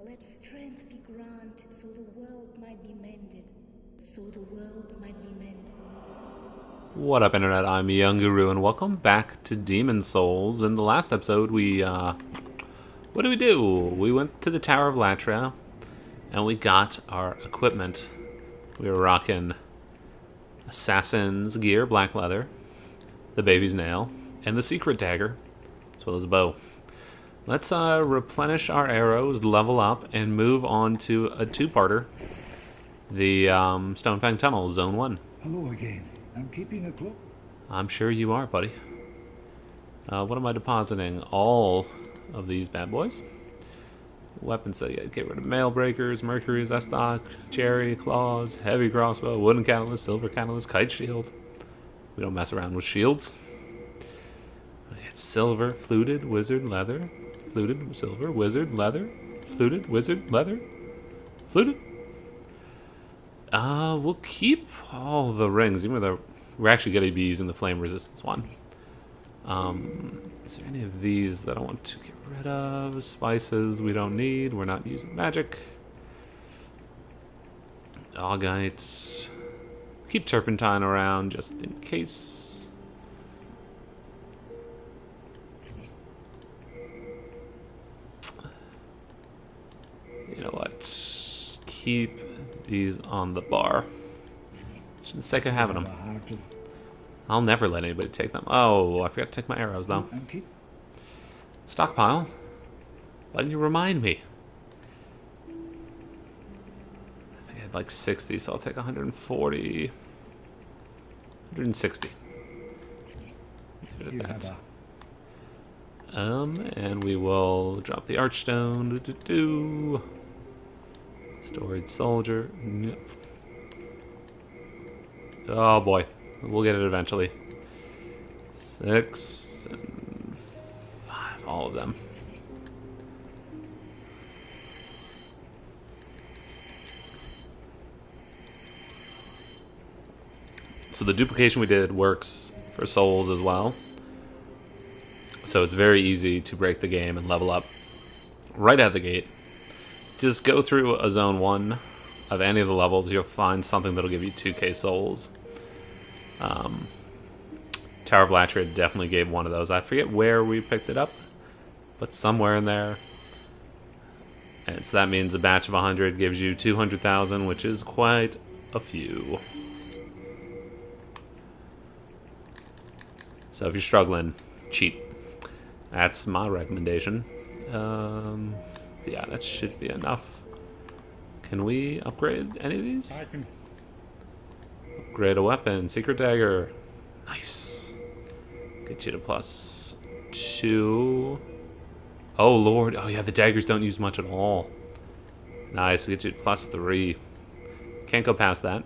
Let strength be granted so the world might be mended. So the world might be mended. What up, Internet? I'm Young Guru, and welcome back to Demon Souls. In the last episode, what did we do? We went to the Tower of Latria, and we got our equipment. We were rocking Assassin's gear, black leather, the baby's nail, and the secret dagger, as well as a bow. Let's replenish our arrows, level up, and move on to a two-parter. The Stonefang Tunnel, Zone 1. Hello again. I'm keeping a cloak. I'm sure you are, buddy. What am I depositing? All of these bad boys. Weapons that get rid of mail breakers, mercuries, stock, cherry, claws, heavy crossbow, wooden catalyst, silver catalyst, kite shield. We don't mess around with shields. It's silver, fluted, wizard, leather, fluted, silver, wizard, leather, fluted, wizard, leather, fluted. We'll keep all the rings, even though we're actually going to be using the flame resistance one. Is there any of these that I want to get rid of? Spices we don't need. We're not using magic. Augites. Keep turpentine around just in case. You know what? Keep these on the bar. Just for the sake of having them. I'll never let anybody take them. Oh, I forgot to take my arrows, though. Stockpile? Why didn't you remind me? I think I had like 60, so I'll take 140. 160. Leave it at that. And we will drop the archstone. Storage soldier. Nope. Oh boy. We'll get it eventually. 6 and 5. All of them. So the duplication we did works for souls as well. So it's very easy to break the game and level up right out of the gate. Just go through a zone 1 of any of the levels. You'll find something that'll give you 2k souls. Tower of Latria definitely gave one of those. I forget where we picked it up, but somewhere in there. And so that means a batch of 100 gives you 200,000, which is quite a few. So if you're struggling, cheat. That's my recommendation. Yeah, that should be enough. Can we upgrade any of these? I can. Upgrade a weapon. Secret dagger. Nice. Get you to +2. Oh, Lord. Oh, yeah, the daggers don't use much at all. Nice. Get you to +3. Can't go past that.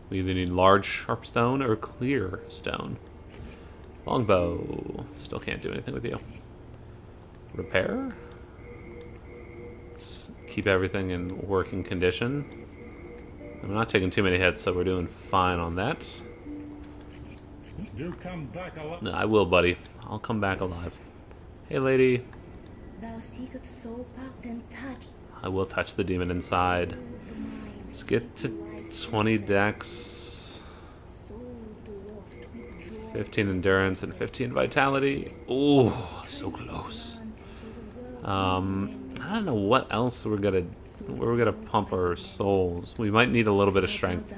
We either need large sharp stone or clear stone. Longbow. Still can't do anything with you. Repair. Let's keep everything in working condition. I'm not taking too many hits, so we're doing fine on that. Do come back alive. No, I will, buddy. I'll come back alive. Hey, lady. Thou seekest soul pact and touch. I will touch the demon inside. Soul of the mind. Let's get to 20 dex, Soul of the lost withdraw. 15 endurance, and 15 vitality. Ooh, so close. I don't know what else where we're gonna pump our souls. We might need a little bit of strength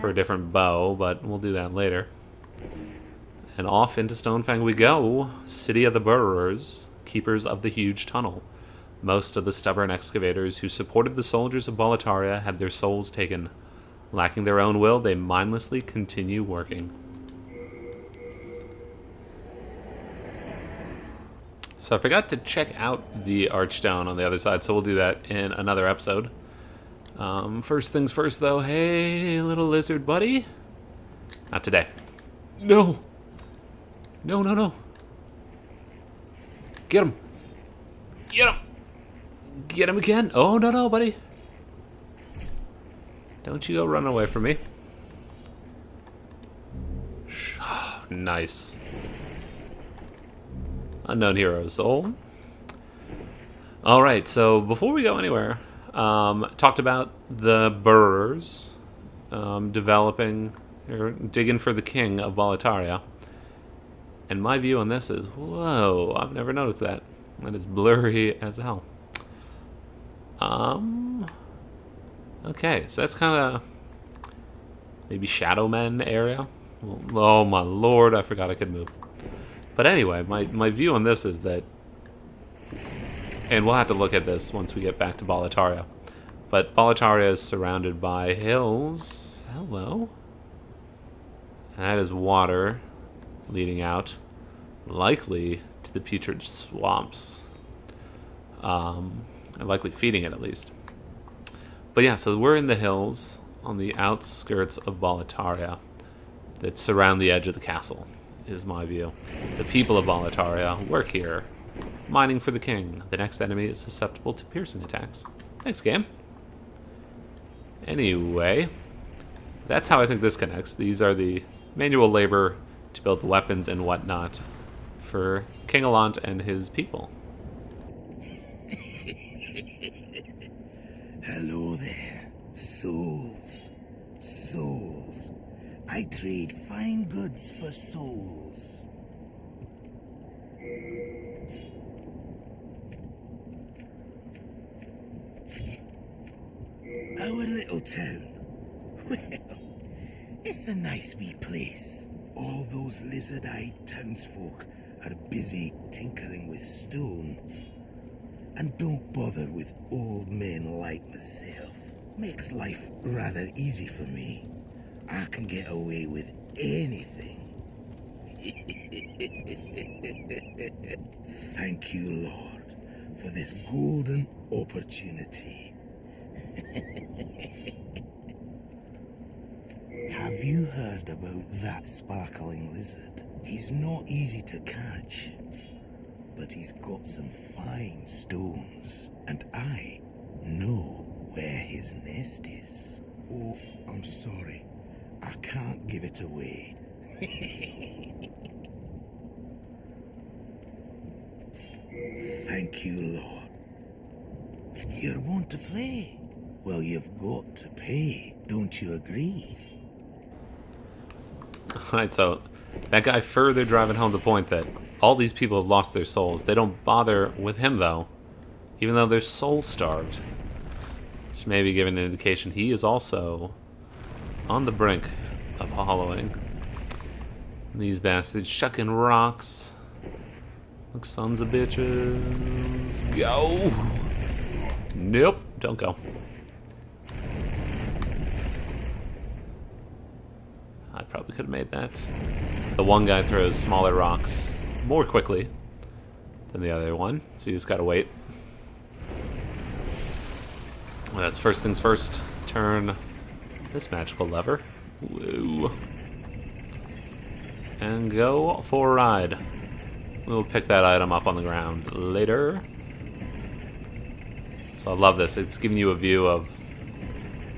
for a different bow, but we'll do that later. And off into Stonefang we go. City of the Burrowers, keepers of the huge tunnel. Most of the stubborn excavators who supported the soldiers of Boletaria had their souls taken. Lacking their own will, they mindlessly continue working. So I forgot to check out the archstone on the other side, so we'll do that in another episode. First things first, though. Hey, little lizard buddy. Not today. No. No, no, no. Get him. Get him. Get him again. Oh, no, no, buddy. Don't you go running away from me. Nice. Unknown hero soul. Alright, so before we go anywhere, talked about the Burrs developing, or digging for the king of Boletaria. And my view on this is, whoa, I've never noticed that. That is blurry as hell. Okay, so that's kind of maybe Shadow Men area. Oh my lord, I forgot I could move. But anyway, my view on this is that, and we'll have to look at this once we get back to Boletaria. But Boletaria is surrounded by hills. Hello. And that is water leading out, likely to the putrid swamps. Likely feeding it at least. But yeah, so we're in the hills on the outskirts of Boletaria that surround the edge of the castle, is my view. The people of Boletaria work here, mining for the king. The next enemy is susceptible to piercing attacks. Thanks, game. Anyway, that's how I think this connects. These are the manual labor to build the weapons and whatnot for King Allant and his people. Hello there, souls. Souls. I trade fine goods for souls. Our little town. Well, it's a nice wee place. All those lizard-eyed townsfolk are busy tinkering with stone. And don't bother with old men like myself. Makes life rather easy for me. I can get away with anything. Thank you, Lord, for this golden opportunity. Have you heard about that sparkling lizard? He's not easy to catch. But he's got some fine stones, and I know where his nest is. Oh, I'm sorry. I can't give it away. Thank you, Lord. You're one to play. Well, you've got to pay, don't you agree? Alright, so that guy further driving home the point that all these people have lost their souls. They don't bother with him, though, even though they're soul-starved. Which may be giving an indication he is also on the brink of hollowing. These bastards chucking rocks. Like sons of bitches. Go! Nope, don't go. I probably could have made that. The one guy throws smaller rocks more quickly than the other one, so you just gotta wait. Well, that's first things first. Turn this magical lever. Woo. And go for a ride. We'll pick that item up on the ground later. So I love this. It's giving you a view of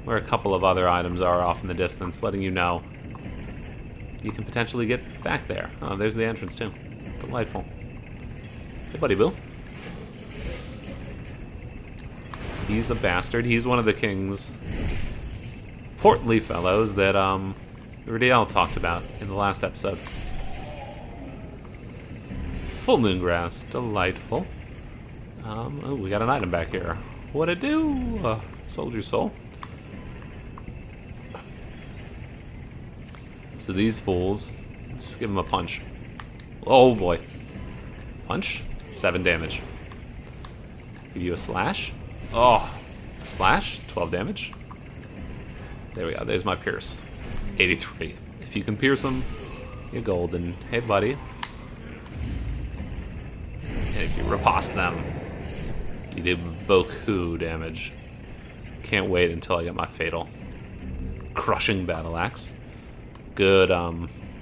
where a couple of other items are off in the distance, letting you know you can potentially get back there. Oh, there's the entrance too. Delightful. Hey, buddy boo. He's a bastard. He's one of the king's portly fellows that Ridiel talked about in the last episode. Full moon grass. Delightful. Oh, we got an item back here. What'd it do? Soldier soul. So these fools, let's give them a punch. Oh boy. Punch. 7 damage. Give you a slash. Oh. A slash. 12 damage. There we go. There's my pierce. 83. If you can pierce them, you're golden. Hey, buddy. And if you riposte them, you did beaucoup damage. Can't wait until I get my fatal. Crushing battle axe. Good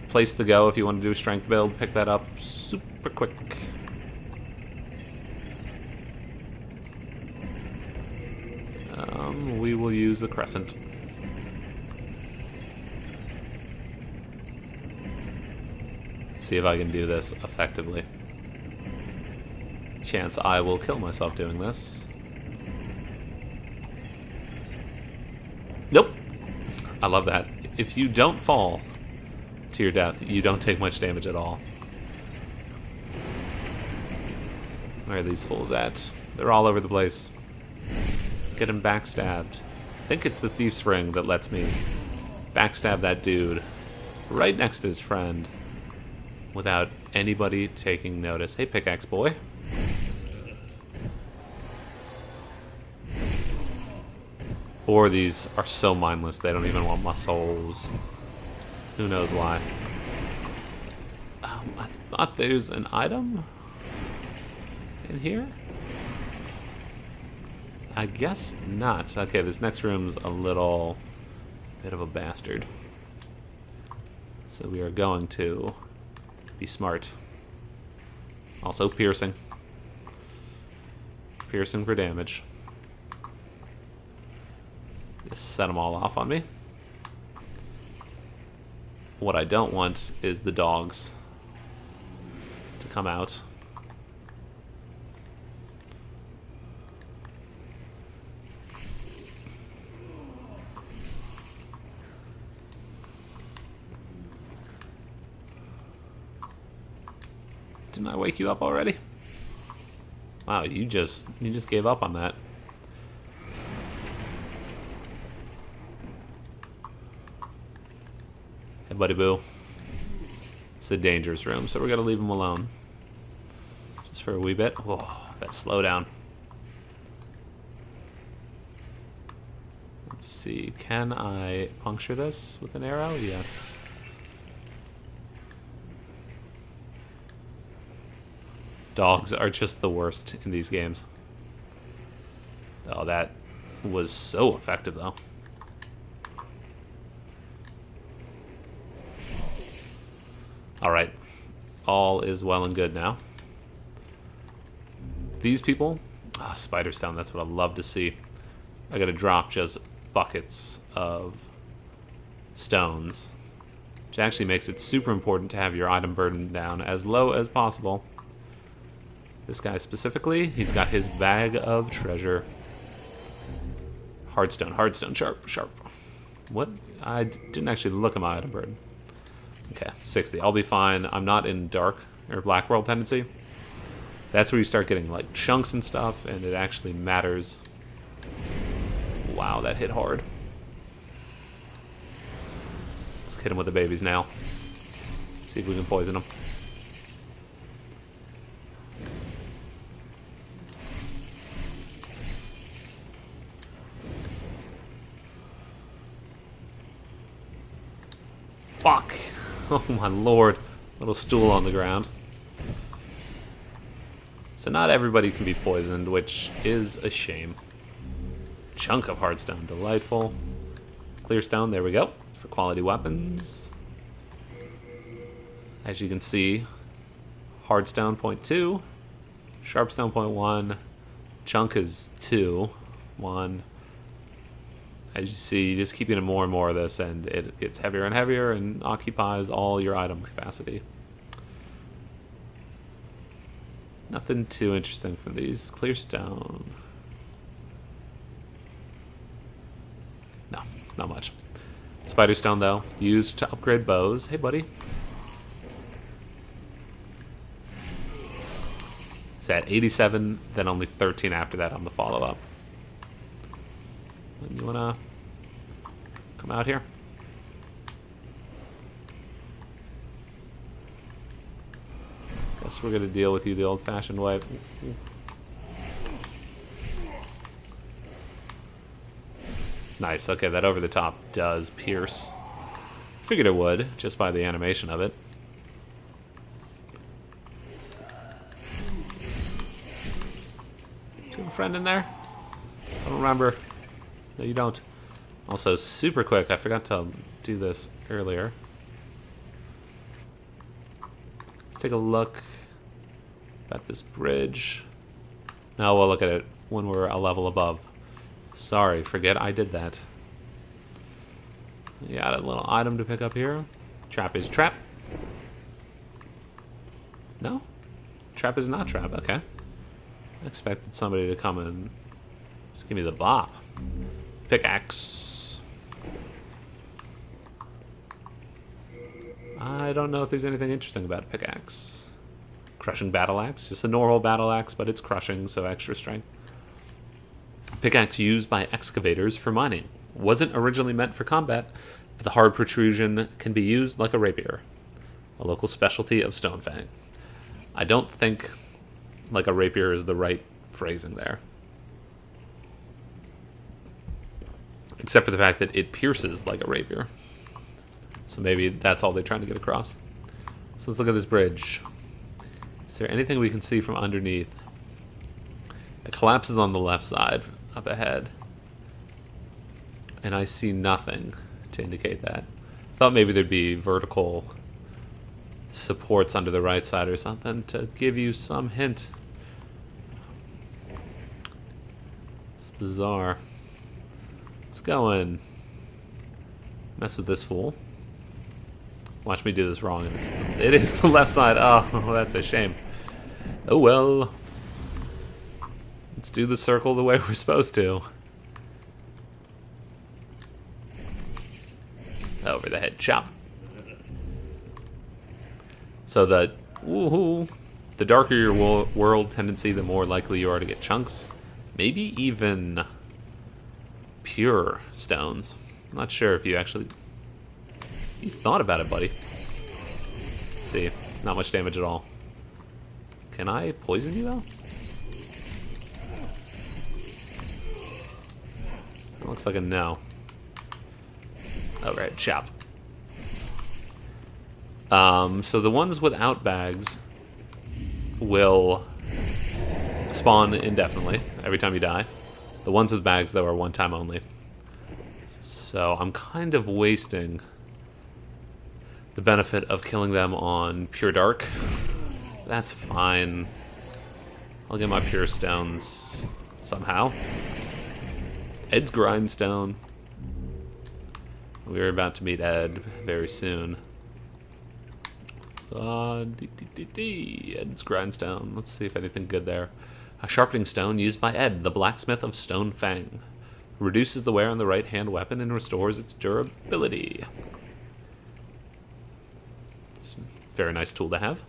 place to go if you want to do a strength build. Pick that up super quick. We will use a crescent. See if I can do this effectively. chance I will kill myself doing this. Nope. I love that. If you don't fall to your death, you don't take much damage at all. Where are these fools at? They're all over the place. Getting backstabbed. I think it's the thief's ring that lets me backstab that dude right next to his friend without anybody taking notice. Hey, pickaxe boy. Or these are so mindless they don't even want my souls. Who knows why. I thought there's an item in here? I guess not. Okay, this next room's a little bit of a bastard. So we are going to be smart. Also piercing. Piercing for damage. Just set them all off on me. What I don't want is the dogs to come out. Didn't I wake you up already? Wow, you just gave up on that. Hey, buddy boo. It's a dangerous room, so we're gonna leave him alone. Just for a wee bit. Whoa, that slowdown. Let's see, can I puncture this with an arrow? Yes. Dogs are just the worst in these games. Oh, that was so effective, though. Alright. All is well and good now. These people... Ah, spider stone, that's what I love to see. I gotta drop just buckets of stones. Which actually makes it super important to have your item burden down as low as possible. This guy specifically, he's got his bag of treasure. Hardstone, hardstone, sharp, sharp. What? I didn't actually look at my item burden. Okay, 60. I'll be fine. I'm not in dark or black world tendency. That's where you start getting like chunks and stuff, and it actually matters. Wow, that hit hard. Let's hit him with the babies now. See if we can poison him. Fuck. Oh my lord. Little stool on the ground. So not everybody can be poisoned, which is a shame. Chunk of hardstone. Delightful. Clear stone. There we go. For quality weapons. As you can see, hardstone 0.2. Sharpstone 0.1. Chunk is 2. 1. As you see, you just keep getting more and more of this, and it gets heavier and heavier and occupies all your item capacity. Nothing too interesting from these. Clear stone. No, not much. Spider stone, though, used to upgrade bows. Hey, buddy. It's at 87, then only 13 after that on the follow-up. You wanna come out here? Guess we're gonna deal with you the old-fashioned way. Nice. Okay, that over the top does pierce. Figured it would, just by the animation of it. Do you have a friend in there? I don't remember. No, you don't. Also, super quick. I forgot to do this earlier. Let's take a look at this bridge. No, we'll look at it when we're a level above. Sorry, forget I did that. You got a little item to pick up here. Trap is trap. No? Trap is not trap. Okay. I expected somebody to come and just give me the bop. Pickaxe. I don't know if there's anything interesting about a pickaxe. Crushing battle axe. Just a normal battle axe, but it's crushing, so extra strength. Pickaxe used by excavators for mining. Wasn't originally meant for combat, but the hard protrusion can be used like a rapier. A local specialty of Stonefang. I don't think like a rapier is the right phrasing there. Except for the fact that it pierces like a rapier. So maybe that's all they're trying to get across. So let's look at this bridge. Is there anything we can see from underneath? It collapses on the left side up ahead. And I see nothing to indicate that. I thought maybe there'd be vertical supports under the right side or something to give you some hint. It's bizarre. Let's go and mess with this fool. Watch me do this wrong. It is the left side. Oh, that's a shame. Oh well. Let's do the circle the way we're supposed to. Over the head chop. So the darker your world tendency, the more likely you are to get chunks. Maybe even pure stones. I'm not sure if you actually... You thought about it, buddy. See, not much damage at all. Can I poison you, though? That looks like a no. Alright, chop. So the ones without bags will spawn indefinitely every time you die. The ones with bags, though, are one time only. So I'm kind of wasting the benefit of killing them on pure dark. That's fine. I'll get my pure stones somehow. Ed's grindstone. We're about to meet Ed very soon. Ed's grindstone. Let's see if anything good there. A sharpening stone used by Ed, the blacksmith of Stonefang. Reduces the wear on the right hand weapon and restores its durability. It's a very nice tool to have.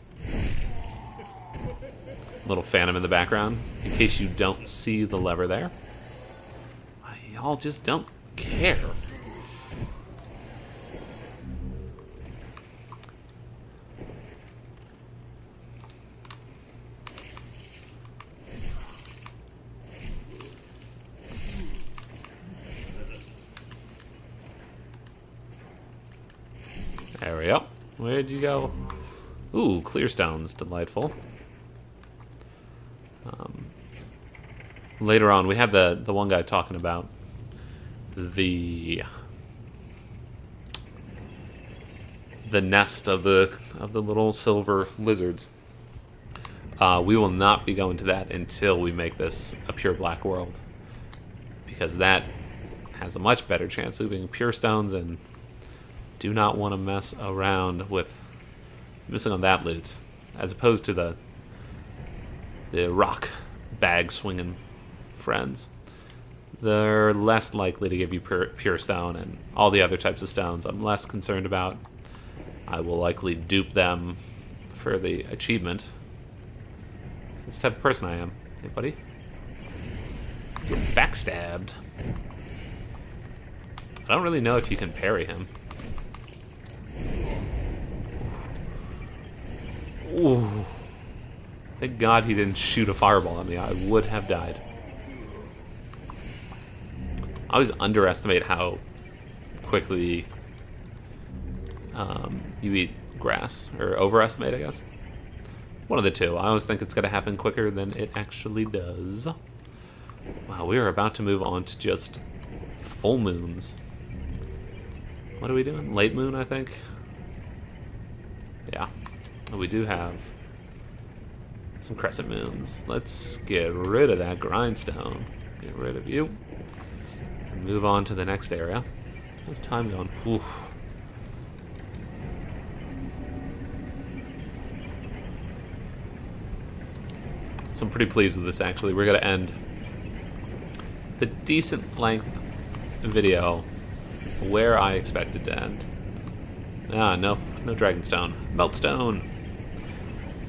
Little phantom in the background, in case you don't see the lever there. Y'all just don't care. There we go. Where'd you go? Ooh, clear stones. Delightful. Later on, we have the one guy talking about the nest of the little silver lizards. We will not be going to that until we make this a pure black world, because that has a much better chance of being pure stones, and do not want to mess around with missing on that loot, as opposed to the rock bag swinging friends. They're less likely to give you pure stone, and all the other types of stones I'm less concerned about. I will likely dupe them for the achievement. That's the type of person I am. Hey, buddy. Get backstabbed. I don't really know if you can parry him. Ooh. Thank God he didn't shoot a fireball at me. I would have died. I always underestimate how quickly you eat grass. Or overestimate, I guess. One of the two. I always think it's going to happen quicker than it actually does. Wow, we are about to move on to just full moons. What are we doing? Late moon, I think? Yeah. We do have some crescent moons. Let's get rid of that grindstone. Get rid of you. And move on to the next area. How's time going? Oof. So I'm pretty pleased with this, actually. We're going to end the decent length video where I expected to end. Ah, no Dragonstone. Meltstone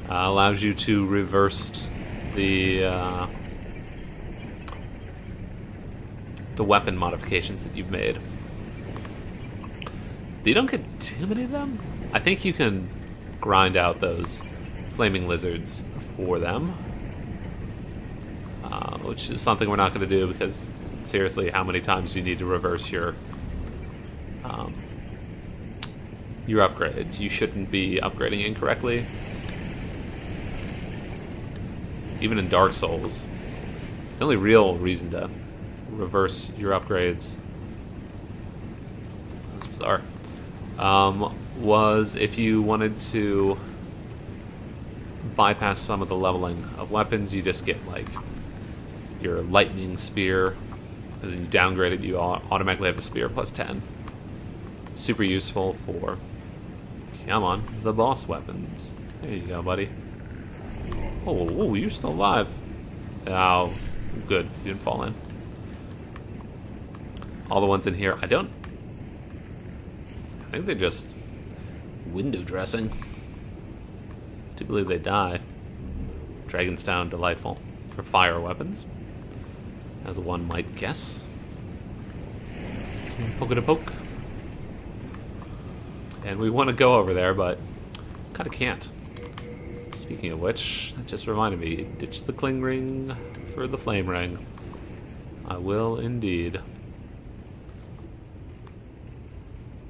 allows you to reverse the weapon modifications that you've made. You don't get too many of them. I think you can grind out those flaming lizards for them, which is something we're not going to do because, seriously, how many times do you need to reverse your upgrades? You shouldn't be upgrading incorrectly. Even in Dark Souls, the only real reason to reverse your upgrades, that's bizarre, was if you wanted to bypass some of the leveling of weapons. You just get like your lightning spear, and then you downgrade it, you automatically have a spear plus 10. Super useful for, come on, the boss weapons. There you go, buddy. Oh, you're still alive. Oh, good, you didn't fall in. All the ones in here, I think they're just window dressing. Do believe they die. Dragonstone, delightful for fire weapons, as one might guess. Poke it a poke. And we want to go over there, but kind of can't. Speaking of which, that just reminded me, ditch the cling ring for the flame ring. I will indeed.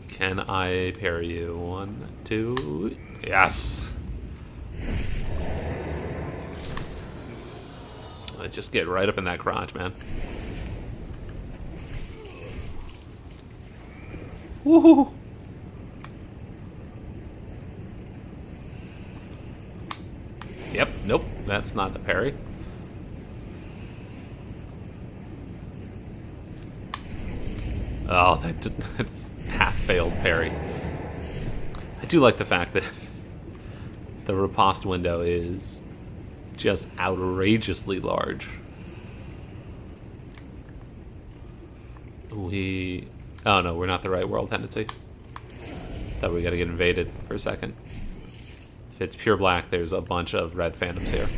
Can I parry you? 1, 2, yes! Let's just get right up in that crotch, man. Woohoo! Yep, nope, that's not a parry. Oh, that half-failed parry. I do like the fact that the riposte window is just outrageously large. Oh no, we're not the right world tendency. Thought we gotta get invaded for a second. If it's pure black, there's a bunch of red phantoms here.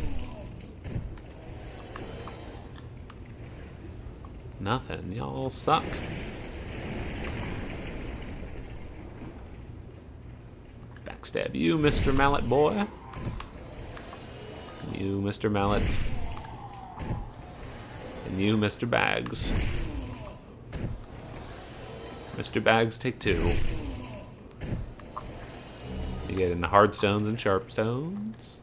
Nothing, y'all suck. Backstab you, Mr. Mallet boy. You, Mr. Mallet. And you, Mr. Bags. Mr. Bags, take 2. You get into hard stones and sharp stones.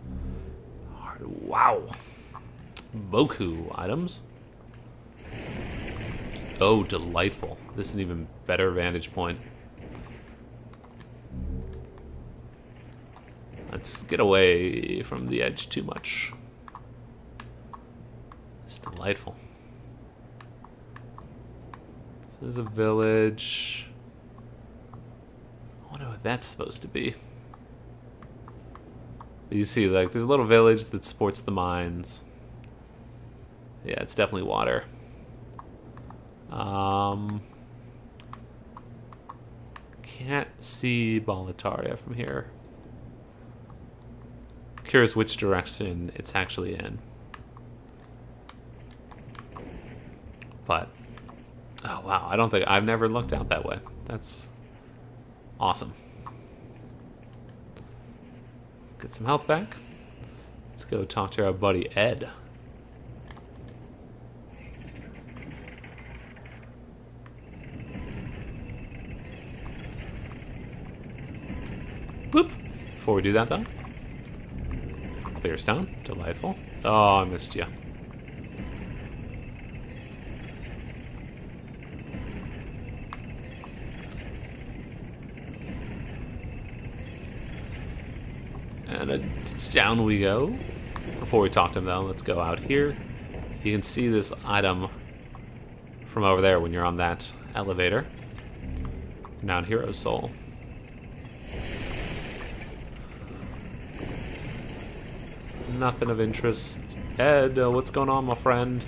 Wow. Boku items. Oh, delightful. This is an even better vantage point. Let's get away from the edge too much. It's delightful. This is a village. I wonder what that's supposed to be. You see, like, there's a little village that supports the mines. Yeah, it's definitely water. Can't see Boletaria from here. Curious which direction it's actually in. But, oh wow, I've never looked out that way. That's awesome. Get some health back. Let's go talk to our buddy Ed. Boop. Before we do that, though. Clear stone. Delightful. Oh, I missed you. And down we go. Before we talk to him, though, let's go out here. You can see this item from over there when you're on that elevator. Now in Hero Soul. Nothing of interest. Ed, what's going on, my friend?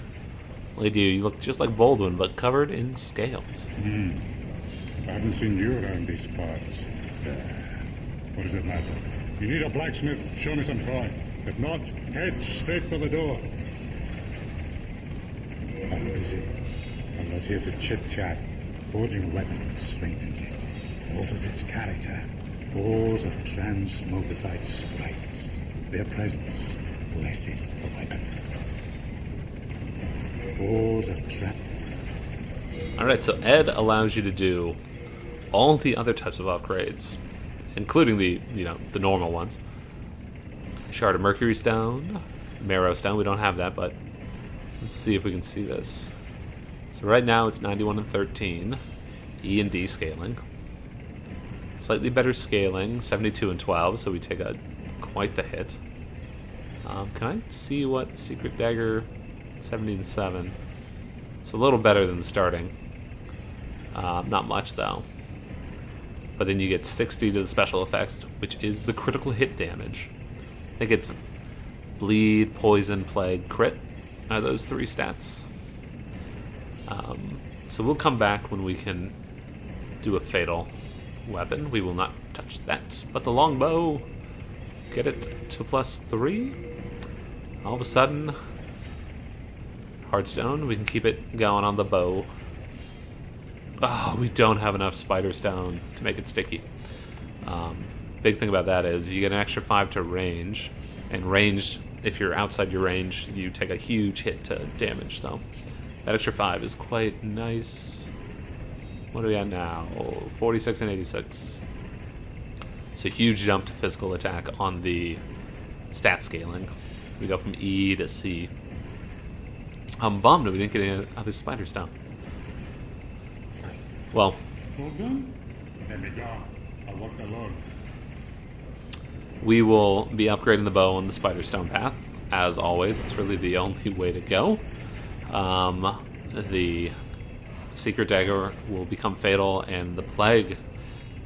Lady, you look just like Baldwin, but covered in scales. I haven't seen you around these parts. What does it matter? You need a blacksmith? Show me some coin. If not, head straight for the door. I'm busy. I'm not here to chit-chat. Forging a weapon strengthens it, alters its character. Ores are transmogrified sprites. Their presence blesses the weapon. Ores are Alright, so Ed allows you to do all the other types of upgrades, including the normal ones. Shard of Mercury Stone, Marrow Stone, we don't have that, but let's see if we can see this. So right now it's 91 and 13, E and D scaling. Slightly better scaling, 72 and 12, so we take quite the hit. Can I see what Secret Dagger, 70 and 7. It's a little better than the starting. Not much though. But then you get 60 to the special effect, which is the critical hit damage. I think it's bleed, poison, plague, crit are those 3 stats. So we'll come back when we can do a fatal weapon. We will not touch that. But the longbow, get it to +3. All of a sudden, Hardstone, we can keep it going on the bow. Oh, we don't have enough Spider Stone to make it sticky. Big thing about that is you get an extra 5 to range. And range, if you're outside your range, you take a huge hit to damage. So that extra 5 is quite nice. What are we at now? 46 and 86. So huge jump to physical attack on the stat scaling. We go from E to C. I'm bummed we didn't get any other Spider Stone. Well, all done? Let me go. I'll walk alone. we will be upgrading the bow on the Spider Stone path. As always, it's really the only way to go. The Secret Dagger will become fatal, and the Plague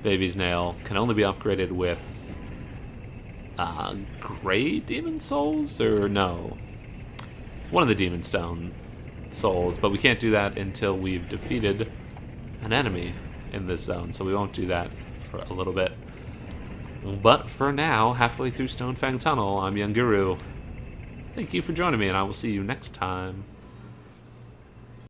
Baby's Nail can only be upgraded with Gray Demon Souls, or no, one of the Demon Stone Souls, but we can't do that until we've defeated an enemy in this zone, so we won't do that for a little bit. But for now, halfway through Stonefang Tunnel, I'm Young Guru. Thank you for joining me, and I will see you next time.